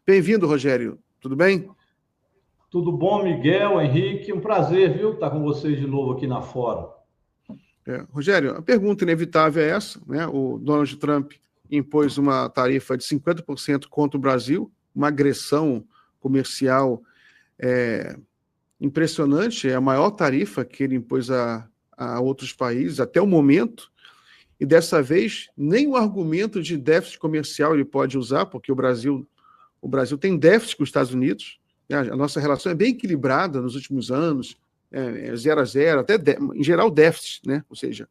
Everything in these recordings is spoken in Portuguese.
Bem-vindo, Rogério. Tudo bem? Tudo bom, Miguel, Henrique? Um prazer, viu, estar com vocês de novo aqui na Fórum. Rogério, a pergunta inevitável é essa, né? O Donald Trump impôs uma tarifa de 50% contra o Brasil, uma agressão comercial impressionante, é a maior tarifa que ele impôs a outros países até o momento, e dessa vez nem o argumento de déficit comercial ele pode usar, porque o Brasil tem déficit com os Estados Unidos, né? A nossa relação é bem equilibrada nos últimos anos, 0-0, até em geral déficit, né? Ou seja,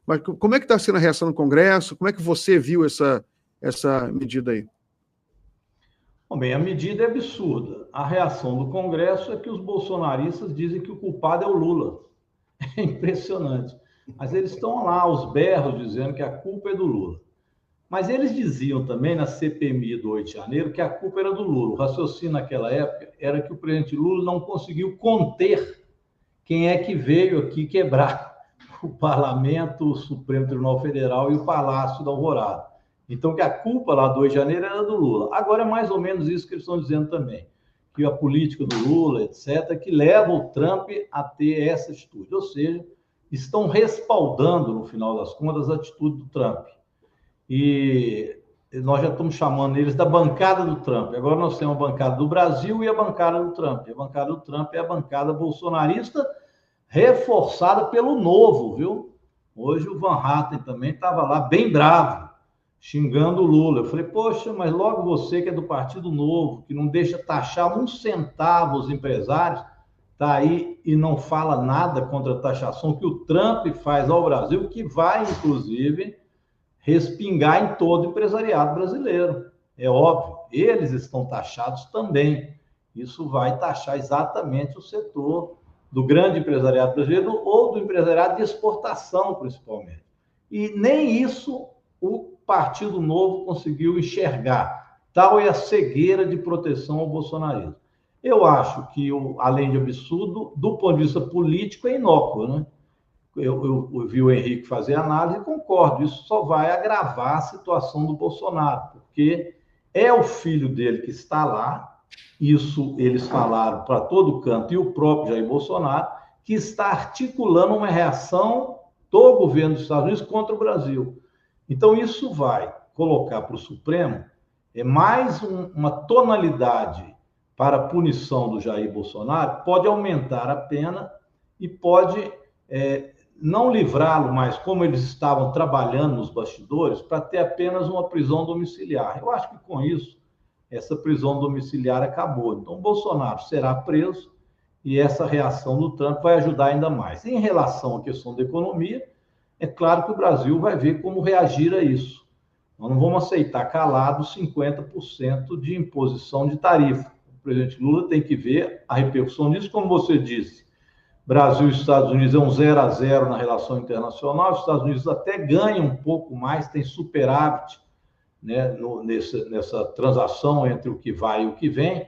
mas como é que está sendo a reação no Congresso? Como é que você viu essa medida aí? Bom, bem, a medida é absurda. A reação do Congresso é que os bolsonaristas dizem que o culpado é o Lula. É impressionante. Mas eles estão lá aos berros dizendo que a culpa é do Lula. Mas eles diziam também na CPMI do 8 de janeiro que a culpa era do Lula. O raciocínio naquela época era que o presidente Lula não conseguiu conter quem é que veio aqui quebrar o Parlamento, o Supremo Tribunal Federal e o Palácio da Alvorada. Então, que a culpa lá do 8 de janeiro era do Lula. Agora é mais ou menos isso que eles estão dizendo também, que a política do Lula, etc., que leva o Trump a ter essa atitude. Ou seja, estão respaldando, no final das contas, a atitude do Trump. E nós já estamos chamando eles da bancada do Trump. Agora nós temos a bancada do Brasil e a bancada do Trump. A bancada do Trump é a bancada bolsonarista reforçada pelo Novo, viu? Hoje o Van Hatten também estava lá bem bravo, xingando o Lula. Eu falei, poxa, mas logo você que é do Partido Novo, que não deixa taxar um centavo os empresários, está aí e não fala nada contra a taxação que o Trump faz ao Brasil, que vai, inclusive, respingar em todo o empresariado brasileiro. É óbvio, eles estão taxados também. Isso vai taxar exatamente o setor do grande empresariado brasileiro ou do empresariado de exportação, principalmente. E nem isso o Partido Novo conseguiu enxergar. Tal é a cegueira de proteção ao bolsonarismo. Eu acho que, além de absurdo, do ponto de vista político, é inócuo, né? Eu vi o Henrique fazer análise e concordo, isso só vai agravar a situação do Bolsonaro, porque é o filho dele que está lá, isso eles falaram para todo canto, e o próprio Jair Bolsonaro, que está articulando uma reação do governo dos Estados Unidos contra o Brasil. Então, isso vai colocar para o Supremo mais uma tonalidade para a punição do Jair Bolsonaro, pode aumentar a pena e pode não livrá-lo mais, como eles estavam trabalhando nos bastidores, para ter apenas uma prisão domiciliar. Eu acho que com isso, essa prisão domiciliar acabou. Então, o Bolsonaro será preso e essa reação do Trump vai ajudar ainda mais. Em relação à questão da economia, é claro que o Brasil vai ver como reagir a isso. Nós não vamos aceitar calado 50% de imposição de tarifa. O presidente Lula tem que ver a repercussão disso, como você disse. Brasil e Estados Unidos é um 0-0 na relação internacional, os Estados Unidos até ganham um pouco mais, tem superávit, né, nessa transação entre o que vai e o que vem,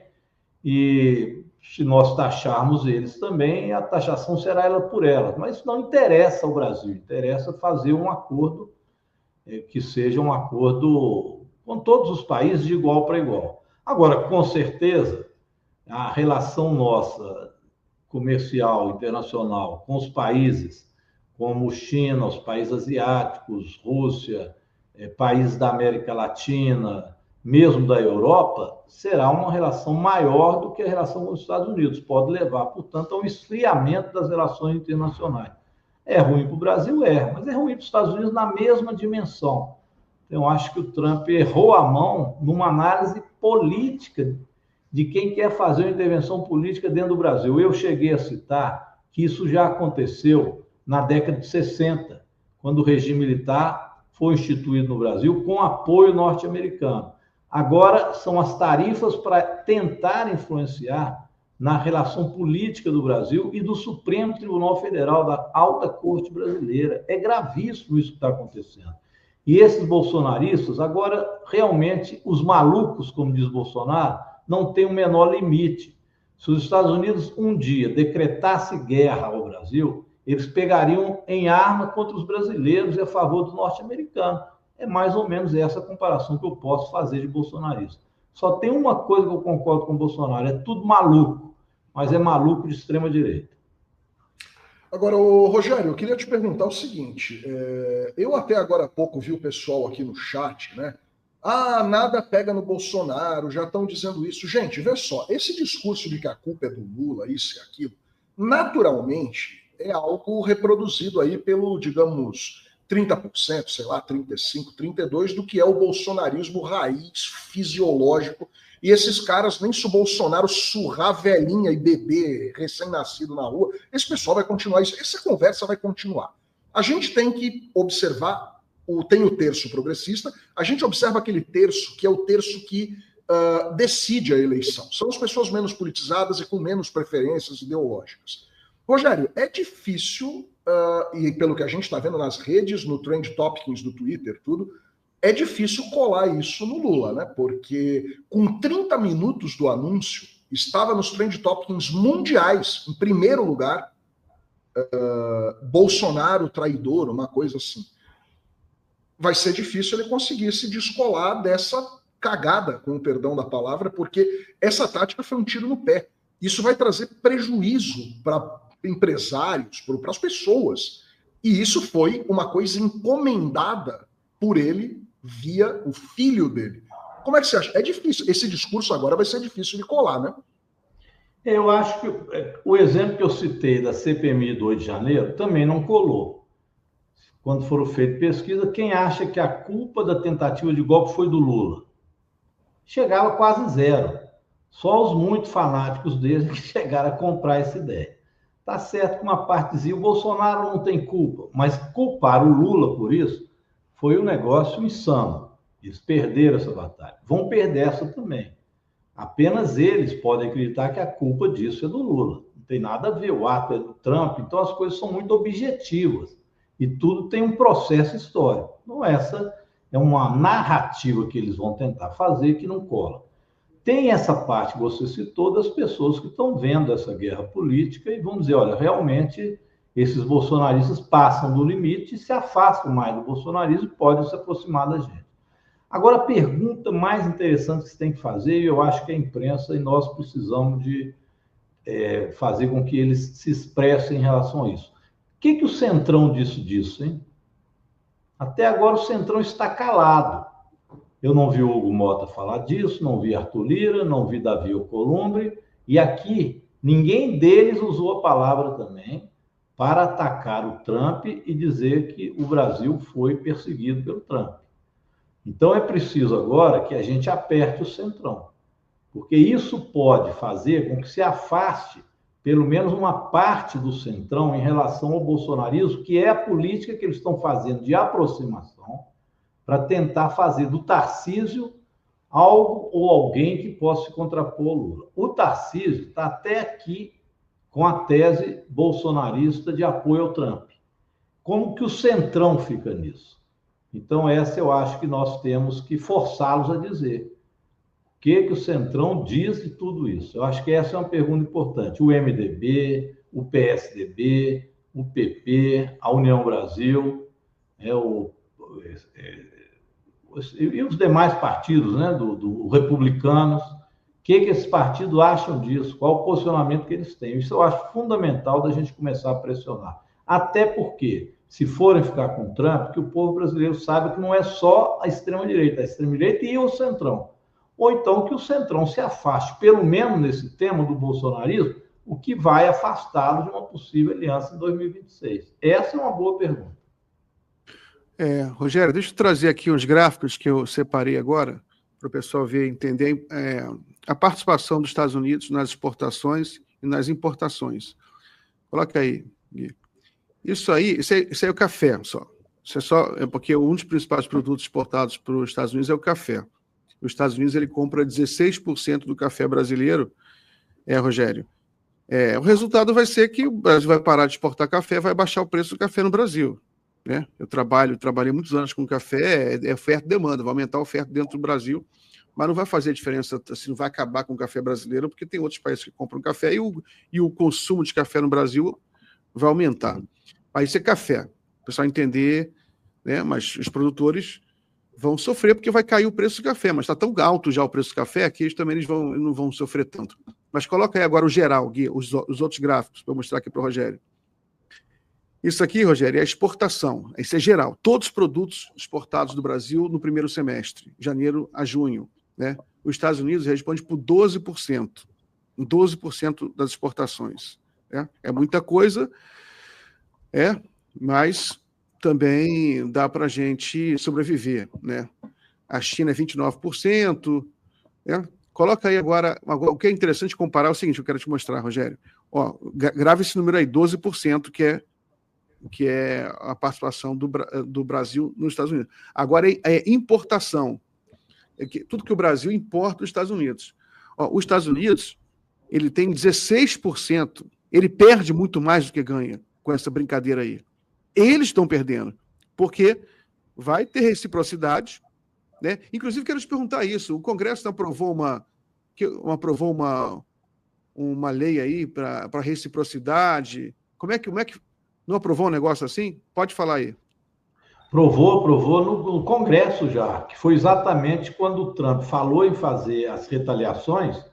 e se nós taxarmos eles também, a taxação será ela por elas, mas isso não interessa ao Brasil, interessa fazer um acordo que seja um acordo com todos os países de igual para igual. Agora, com certeza, a relação nossa comercial internacional com os países como China, os países asiáticos, Rússia, países da América Latina, mesmo da Europa, será uma relação maior do que a relação com os Estados Unidos. Pode levar, portanto, a um esfriamento das relações internacionais. É ruim para o Brasil? Mas é ruim para os Estados Unidos na mesma dimensão. Então, eu acho que o Trump errou a mão numa análise política de quem quer fazer uma intervenção política dentro do Brasil. Eu cheguei a citar que isso já aconteceu na década de 60, quando o regime militar foi instituído no Brasil com apoio norte-americano. Agora são as tarifas para tentar influenciar na relação política do Brasil e do Supremo Tribunal Federal, da Alta Corte Brasileira. É gravíssimo isso que está acontecendo. E esses bolsonaristas, agora, realmente, os malucos, como diz Bolsonaro, não tem o menor limite. Se os Estados Unidos um dia decretasse guerra ao Brasil, eles pegariam em arma contra os brasileiros e a favor do norte-americano. É mais ou menos essa comparação que eu posso fazer de bolsonarista. Só tem uma coisa que eu concordo com o Bolsonaro, é tudo maluco, mas é maluco de extrema direita. Agora, ô, Rogério, eu queria te perguntar o seguinte, eu até agora há pouco vi o pessoal aqui no chat, né? Ah, nada pega no Bolsonaro, já estão dizendo isso. Gente, vê só, esse discurso de que a culpa é do Lula, isso e aquilo, naturalmente é algo reproduzido aí pelo, digamos, 30%, sei lá, 35%, 32% do que é o bolsonarismo raiz, fisiológico. E esses caras, nem se o Bolsonaro surrar velhinha e bebê recém-nascido na rua, esse pessoal vai continuar isso. Essa conversa vai continuar. A gente tem que observar, tem o terço progressista, a gente observa aquele terço que é o terço que decide a eleição. São as pessoas menos politizadas e com menos preferências ideológicas. Rogério, é difícil, e pelo que a gente está vendo nas redes, no Trend Topics do Twitter, tudo, é difícil colar isso no Lula, né? Porque com 30 minutos do anúncio, estava nos Trend Topics mundiais, em primeiro lugar, Bolsonaro traidor, uma coisa assim. Vai ser difícil ele conseguir se descolar dessa cagada, com o perdão da palavra, porque essa tática foi um tiro no pé. Isso vai trazer prejuízo para empresários, para as pessoas. E isso foi uma coisa encomendada por ele via o filho dele. Como é que você acha? É difícil. Esse discurso agora vai ser difícil de colar, né? Eu acho que o exemplo que eu citei da CPMI do 8 de janeiro também não colou. Quando foram feitas pesquisas, quem acha que a culpa da tentativa de golpe foi do Lula? Chegava quase zero. Só os muito fanáticos deles que chegaram a comprar essa ideia. Tá certo que uma parte dizia o Bolsonaro não tem culpa, mas culpar o Lula por isso foi um negócio insano. Eles perderam essa batalha. Vão perder essa também. Apenas eles podem acreditar que a culpa disso é do Lula. Não tem nada a ver, o ato é do Trump, então as coisas são muito objetivas. E tudo tem um processo histórico. Então essa é uma narrativa que eles vão tentar fazer que não cola. Tem essa parte que você citou das pessoas que estão vendo essa guerra política e vão dizer, olha, realmente esses bolsonaristas passam do limite e se afastam mais do bolsonarismo e podem se aproximar da gente. Agora, a pergunta mais interessante que você tem que fazer, e eu acho que a imprensa e nós precisamos de fazer com que eles se expressem em relação a isso. O que o Centrão disse disso, hein? Até agora o Centrão está calado. Eu não vi o Hugo Mota falar disso, não vi Arthur Lira, não vi Davi Alcolumbre, e aqui ninguém deles usou a palavra também para atacar o Trump e dizer que o Brasil foi perseguido pelo Trump. Então é preciso agora que a gente aperte o Centrão, porque isso pode fazer com que se afaste pelo menos uma parte do Centrão em relação ao bolsonarismo, que é a política que eles estão fazendo de aproximação, para tentar fazer do Tarcísio algo ou alguém que possa se contrapor ao Lula. O Tarcísio está até aqui com a tese bolsonarista de apoio ao Trump. Como que o Centrão fica nisso? Então, essa eu acho que nós temos que forçá-los a dizer. O que o Centrão diz de tudo isso? Eu acho que essa é uma pergunta importante. O MDB, o PSDB, o PP, a União Brasil, e os demais partidos, né, do republicanos, o que esses partidos acham disso? Qual o posicionamento que eles têm? Isso eu acho fundamental da gente começar a pressionar. Até porque, se forem ficar com o Trump, que o povo brasileiro sabe que não é só a extrema-direita e o Centrão. Ou então que o Centrão se afaste, pelo menos nesse tema do bolsonarismo, o que vai afastá-lo de uma possível aliança em 2026. Essa é uma boa pergunta. Rogério, deixa eu trazer aqui uns gráficos que eu separei agora, para o pessoal ver e entender a participação dos Estados Unidos nas exportações e nas importações. Coloca aí, Gui. Isso aí é o café só. Isso é porque um dos principais produtos exportados para os Estados Unidos é o café. Os Estados Unidos ele compra 16% do café brasileiro, Rogério. O resultado vai ser que o Brasil vai parar de exportar café, vai baixar o preço do café no Brasil. Né? Eu trabalhei muitos anos com café, oferta e demanda, vai aumentar a oferta dentro do Brasil, mas não vai fazer diferença, assim, não vai acabar com o café brasileiro, porque tem outros países que compram café e o consumo de café no Brasil vai aumentar. Aí isso é café, o pessoal entender, né? Mas os produtores vão sofrer porque vai cair o preço do café, mas está tão alto já o preço do café que eles também não vão sofrer tanto. Mas coloca aí agora o geral, Gui, os outros gráficos, para eu mostrar aqui para o Rogério. Isso aqui, Rogério, é a exportação. Isso é geral. Todos os produtos exportados do Brasil no primeiro semestre, janeiro a junho. Né? Os Estados Unidos responde por 12%. 12% das exportações. Né? É muita coisa, mas também dá para a gente sobreviver. Né? A China é 29%. Né? Coloca aí agora, o que é interessante comparar é o seguinte, eu quero te mostrar, Rogério. Ó, grava esse número aí, 12%, que é a participação do Brasil nos Estados Unidos. Agora é importação. Tudo que o Brasil importa dos Estados Unidos. Ó, os Estados Unidos, ele tem 16%, ele perde muito mais do que ganha com essa brincadeira aí. Eles estão perdendo, porque vai ter reciprocidade, né? Inclusive, quero te perguntar isso, o Congresso aprovou uma lei aí para reciprocidade. Como é que não aprovou um negócio assim? Pode falar aí. Aprovou no Congresso já, que foi exatamente quando o Trump falou em fazer as retaliações,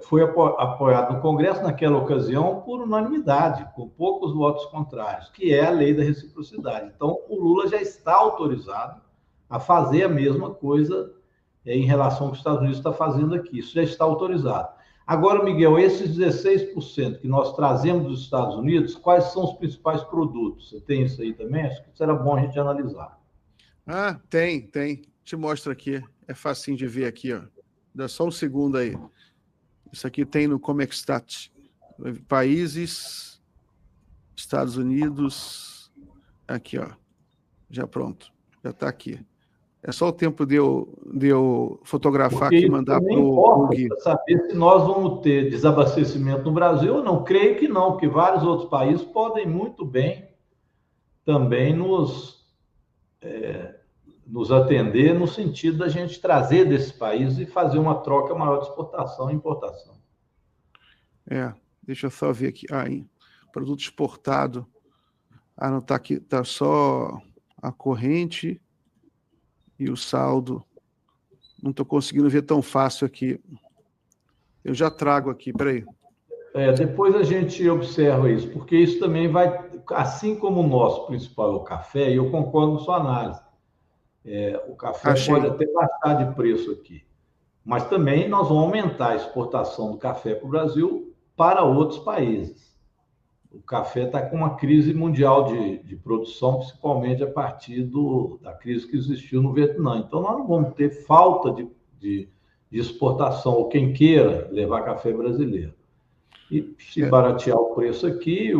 foi apoiado no Congresso naquela ocasião por unanimidade, com poucos votos contrários, que é a lei da reciprocidade. Então, o Lula já está autorizado a fazer a mesma coisa em relação ao que os Estados Unidos está fazendo aqui. Isso já está autorizado. Agora, Miguel, esses 16% que nós trazemos dos Estados Unidos, quais são os principais produtos? Você tem isso aí também? Acho que será bom a gente analisar. Ah, tem. Te mostro aqui. É facinho de ver aqui, ó. Dá só um segundo aí. Isso aqui tem no Comexstat. Países, Estados Unidos. Aqui, ó. Já pronto. Já está aqui. É só o tempo de eu fotografar aqui e mandar para o Gui. Para saber se nós vamos ter desabastecimento no Brasil ou não. Creio que não, porque vários outros países podem muito bem também nos atender no sentido da gente trazer desses países e fazer uma troca maior de exportação e importação. Deixa eu só ver aqui. Produto exportado. Não está aqui, está só a corrente e o saldo. Não estou conseguindo ver tão fácil aqui. Eu já trago aqui, peraí. Depois a gente observa isso, porque isso também vai, assim como o nosso principal é o café, e eu concordo com sua análise. O café pode até baixar de preço aqui, mas também nós vamos aumentar a exportação do café para o Brasil para outros países. O café está com uma crise mundial de produção, principalmente a partir da crise que existiu no Vietnã. Então, nós não vamos ter falta de exportação, ou quem queira levar café brasileiro. E se baratear o preço aqui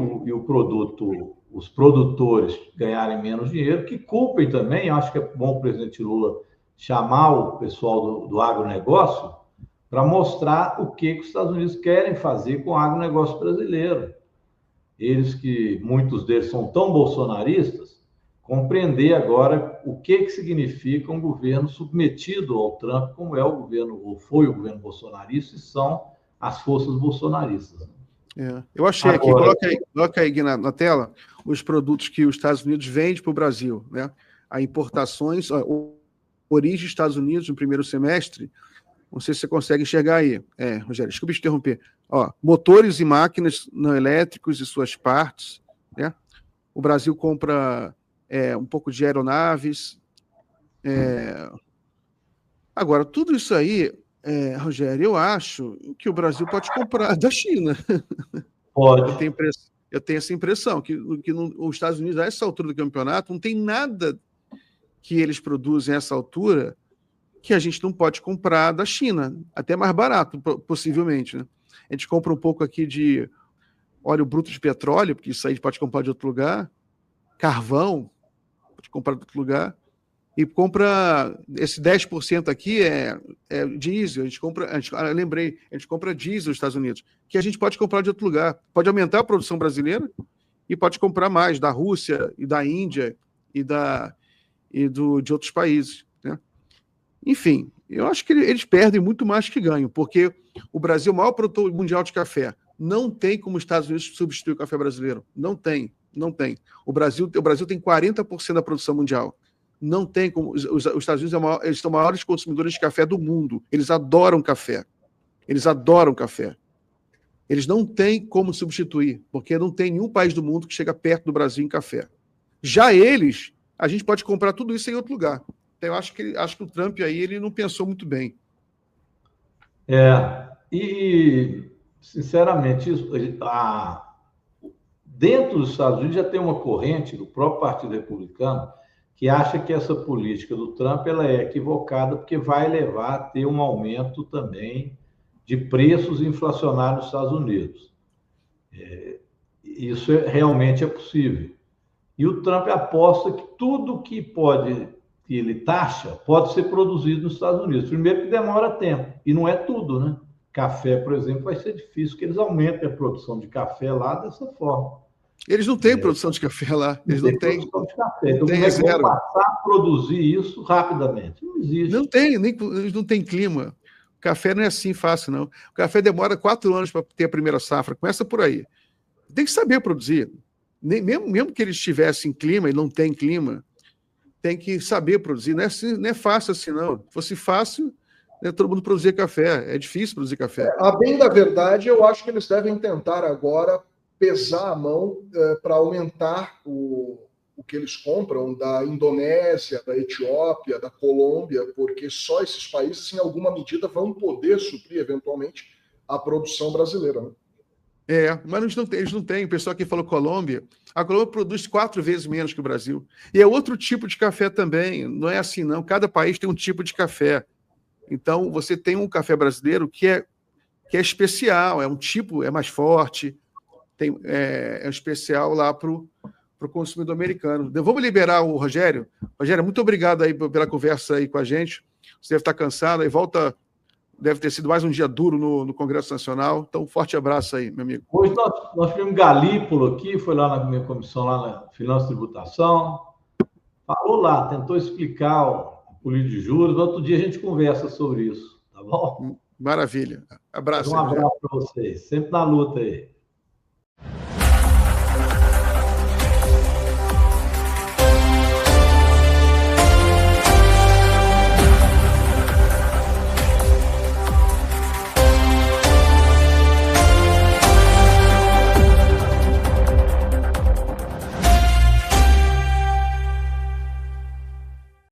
os produtores ganharem menos dinheiro, que culpem também, acho que é bom o presidente Lula chamar o pessoal do agronegócio para mostrar o que os Estados Unidos querem fazer com o agronegócio brasileiro. Muitos deles são tão bolsonaristas, compreender agora o que significa um governo submetido ao Trump, como é o governo, ou foi o governo bolsonarista, e são as forças bolsonaristas. Eu achei agora, aqui, coloca aí na tela, os produtos que os Estados Unidos vendem para o Brasil, né? A importações, origem dos Estados Unidos no primeiro semestre, não sei se você consegue enxergar aí. Rogério, desculpa te interromper. Motores e máquinas não elétricos e suas partes. Né? O Brasil compra um pouco de aeronaves. Agora, tudo isso aí, Rogério, eu acho que o Brasil pode comprar da China. Pode. Eu tenho essa impressão, que os Estados Unidos, a essa altura do campeonato, não tem nada que eles produzem a essa altura que a gente não pode comprar da China, até mais barato, possivelmente. Né? A gente compra um pouco aqui de óleo bruto de petróleo, porque isso aí pode comprar de outro lugar, carvão, pode comprar de outro lugar, e compra, esse 10% aqui é diesel, a gente compra diesel nos Estados Unidos, que a gente pode comprar de outro lugar, pode aumentar a produção brasileira e pode comprar mais da Rússia e da Índia de outros países. Né? Enfim, eu acho que eles perdem muito mais que ganham, porque o Brasil é o maior produtor mundial de café. Não tem como os Estados Unidos substituir o café brasileiro. Não tem. O Brasil tem 40% da produção mundial. Não tem como. Os Estados Unidos eles são os maiores consumidores de café do mundo. Eles adoram café. Eles adoram café. Eles não têm como substituir, porque não tem nenhum país do mundo que chega perto do Brasil em café. Já eles, a gente pode comprar tudo isso em outro lugar. Então, eu acho que o Trump aí ele não pensou muito bem. E sinceramente, dentro dos Estados Unidos já tem uma corrente do próprio Partido Republicano que acha que essa política do Trump ela é equivocada porque vai levar a ter um aumento também de preços inflacionários nos Estados Unidos. Isso realmente é possível. E o Trump aposta que tudo que ele taxa pode ser produzido nos Estados Unidos. Primeiro que demora tempo, e não é tudo, né? Café, por exemplo, vai ser difícil que eles aumentem a produção de café lá dessa forma. Eles não têm produção de café lá. Eles não têm produção de café. Então, tem como é que vão passar a produzir isso rapidamente? Não existe. Não tem, eles não têm clima. O café não é assim fácil, não. O café demora 4 anos para ter a primeira safra. Começa por aí. Tem que saber produzir. Mesmo que eles tivessem clima e não tem clima, tem que saber produzir. Não é fácil assim, não. Se fosse fácil, né, todo mundo produzir café. É difícil produzir café. A bem da verdade, eu acho que eles devem tentar agora pesar a mão para aumentar o que eles compram da Indonésia, da Etiópia, da Colômbia, porque só esses países, em alguma medida, vão poder suprir, eventualmente, a produção brasileira. Né? Mas eles não têm. O pessoal que falou Colômbia, a Colômbia produz 4 vezes menos que o Brasil. E é outro tipo de café também. Não é assim, não. Cada país tem um tipo de café. Então, você tem um café brasileiro que é especial, é um tipo, é mais forte, é um especial lá para o consumidor americano. Vamos liberar o Rogério. Rogério, muito obrigado aí pela conversa aí com a gente. Você deve estar cansado, aí volta. Deve ter sido mais um dia duro no Congresso Nacional. Então, um forte abraço aí, meu amigo. Hoje nós tivemos Galípolo aqui, foi lá na minha comissão, lá na Finanças e Tributação. Falou lá, tentou explicar a política de juros. Outro dia a gente conversa sobre isso, tá bom? Maravilha. Abraço. Um abraço para vocês. Sempre na luta aí.